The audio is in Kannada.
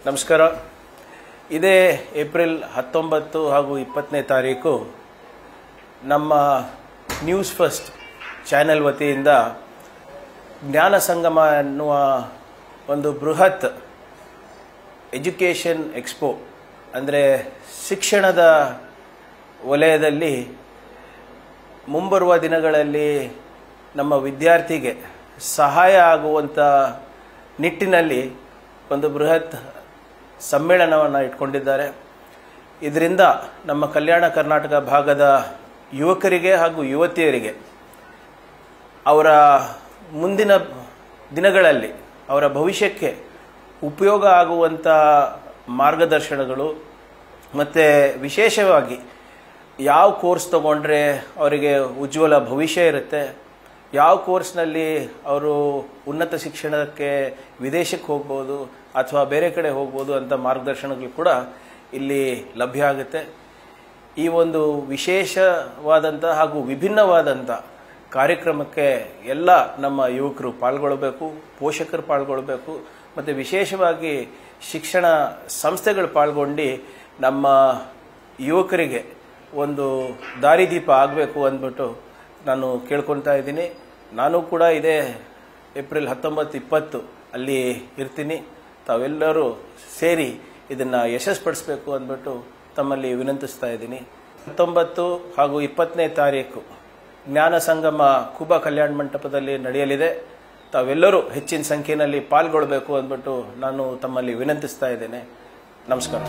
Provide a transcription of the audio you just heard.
ನಮಸ್ಕಾರ. ಇದೇ ಏಪ್ರಿಲ್ 19 ಹಾಗೂ 20ನೇ ತಾರೀಕು ನಮ್ಮ ನ್ಯೂಸ್ ಫಸ್ಟ್ ಚಾನೆಲ್ ವತಿಯಿಂದ ಜ್ಞಾನ ಸಂಗಮ ಎನ್ನುವ ಒಂದು ಬೃಹತ್ ಎಜುಕೇಷನ್ ಎಕ್ಸ್ಪೋ ಅಂದರೆ ಶಿಕ್ಷಣದ ವಲಯದಲ್ಲಿ ಮುಂಬರುವ ದಿನಗಳಲ್ಲಿ ನಮ್ಮ ವಿದ್ಯಾರ್ಥಿಗೆ ಸಹಾಯ ಆಗುವಂಥ ನಿಟ್ಟಿನಲ್ಲಿ ಒಂದು ಬೃಹತ್ ಸಮ್ಮೇಳನವನ್ನು ಇಟ್ಕೊಂಡಿದ್ದಾರೆ. ಇದರಿಂದ ನಮ್ಮ ಕಲ್ಯಾಣ ಕರ್ನಾಟಕ ಭಾಗದ ಯುವಕರಿಗೆ ಹಾಗೂ ಯುವತಿಯರಿಗೆ ಅವರ ಮುಂದಿನ ದಿನಗಳಲ್ಲಿ ಅವರ ಭವಿಷ್ಯಕ್ಕೆ ಉಪಯೋಗ ಆಗುವಂಥ ಮಾರ್ಗದರ್ಶನಗಳು ಮತ್ತು ವಿಶೇಷವಾಗಿ ಯಾವ ಕೋರ್ಸ್ ತಗೊಂಡ್ರೆ ಅವರಿಗೆ ಉಜ್ವಲ ಭವಿಷ್ಯ ಇರುತ್ತೆ, ಯಾವ ಕೋರ್ಸ್ನಲ್ಲಿ ಅವರು ಉನ್ನತ ಶಿಕ್ಷಣಕ್ಕೆ ವಿದೇಶಕ್ಕೆ ಹೋಗ್ಬೋದು ಅಥವಾ ಬೇರೆ ಕಡೆ ಹೋಗ್ಬೋದು ಅಂತ ಮಾರ್ಗದರ್ಶನಗಳು ಕೂಡ ಇಲ್ಲಿ ಲಭ್ಯ ಆಗುತ್ತೆ. ಈ ಒಂದು ವಿಶೇಷವಾದಂಥ ಹಾಗೂ ವಿಭಿನ್ನವಾದಂಥ ಕಾರ್ಯಕ್ರಮಕ್ಕೆ ಎಲ್ಲ ನಮ್ಮ ಯುವಕರು ಪಾಲ್ಗೊಳ್ಳಬೇಕು, ಪೋಷಕರು ಪಾಲ್ಗೊಳ್ಳಬೇಕು ಮತ್ತು ವಿಶೇಷವಾಗಿ ಶಿಕ್ಷಣ ಸಂಸ್ಥೆಗಳು ಪಾಲ್ಗೊಂಡು ನಮ್ಮ ಯುವಕರಿಗೆ ಒಂದು ದಾರಿದೀಪ ಆಗಬೇಕು ಅಂದ್ಬಿಟ್ಟು ನಾನು ಕೇಳ್ಕೊಳ್ತಾ ಇದ್ದೀನಿ. ನಾನು ಕೂಡ ಇದೇ ಏಪ್ರಿಲ್ 19-20 ಅಲ್ಲಿ ಇರ್ತೀನಿ. ತಾವೆಲ್ಲರೂ ಸೇರಿ ಇದನ್ನು ಯಶಸ್ಪಡಿಸಬೇಕು ಅಂದ್ಬಿಟ್ಟು ತಮ್ಮಲ್ಲಿ ವಿನಂತಿಸ್ತಾ ಇದ್ದೀನಿ. 19 ಹಾಗೂ 20ನೇ ತಾರೀಕು ಜ್ಞಾನ ಸಂಗಮ ಕುಬಾ ಕಲ್ಯಾಣ ಮಂಟಪದಲ್ಲಿ ನಡೆಯಲಿದೆ. ತಾವೆಲ್ಲರೂ ಹೆಚ್ಚಿನ ಸಂಖ್ಯೆಯಲ್ಲಿ ಪಾಲ್ಗೊಳ್ಳಬೇಕು ಅಂದ್ಬಿಟ್ಟು ನಾನು ತಮ್ಮಲ್ಲಿ ವಿನಂತಿಸ್ತಾ ಇದ್ದೇನೆ. ನಮಸ್ಕಾರ.